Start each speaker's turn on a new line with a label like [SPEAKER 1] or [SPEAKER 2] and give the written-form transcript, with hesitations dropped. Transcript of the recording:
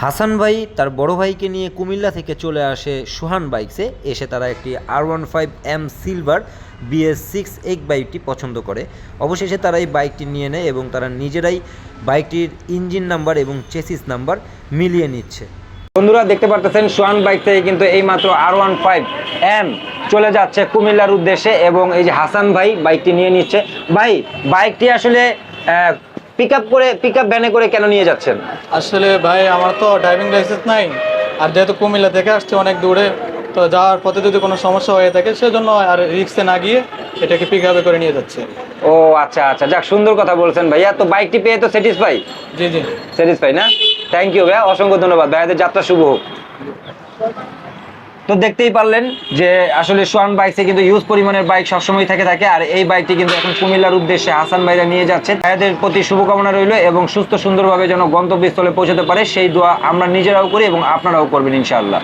[SPEAKER 1] হাসান ভাই তার বড় ভাইকে নিয়ে কুমিল্লা থেকে চলে আসে সোহান বাইকসে। এসে তারা একটি R15M সিলভার BS6 বাইকটি পছন্দ করে। অবশেষে তারা এই বাইকটি নিয়ে নেয় এবং তারা নিজেরাই বাইকটির ইঞ্জিন নাম্বার এবং চেসিস নাম্বার মিলিয়ে নিচ্ছে। বন্ধুরা দেখতে পারতেছেন সোহান বাইক থেকে কিন্তু এই মাত্র R15M চলে যাচ্ছে কুমিল্লার উদ্দেশ্যে এবং এই যে হাসান ভাই বাইকটি নিয়ে নিচ্ছে। ভাই বাইকটি আসলে পিক আপ ভ্যানে করে কেন নিয়ে যাচ্ছেন?
[SPEAKER 2] আসলে ভাই আমার তো ড্রাইভিং লাইসেন্স নাই, আর যেহেতু কুমিল্লা থেকে আসছে অনেক দূরে, তো যাওয়ার পথে যদি কোনো সমস্যা হয়ে থাকে সেজন্য আর রিক্সে না গিয়ে এটাকে পিক আপে করে নিয়ে যাচ্ছে।
[SPEAKER 1] ও আচ্ছা আচ্ছা, যাক সুন্দর কথা বলছেন ভাইয়া। তো বাইকটি পেয়ে তো স্যাটিসফাই?
[SPEAKER 2] জি জি
[SPEAKER 1] স্যাটিসফাই না? থ্যাংক ইউ ভাইয়া, অসংখ্য ধন্যবাদ। ভাইয়াদের যাত্রা শুভ হোক। তো দেখতেই পারলেন যে আসলে সোহান বাইকসে কিন্তু ইউজ পরিমাণের বাইক সবসময় থাকে আর এই বাইকটি কিন্তু এখন কুমিল্লার উদ্দেশ্যে হাসান ভাইরা নিয়ে যাচ্ছেন। ভাইয়াদের প্রতি শুভকামনা রইল এবং সুস্থ সুন্দরভাবে যেন গন্তব্যস্থলে পৌঁছাতে পারে সেই দোয়া আমরা নিজেরাও করি এবং আপনারাও করবেন ইনশাআল্লাহ।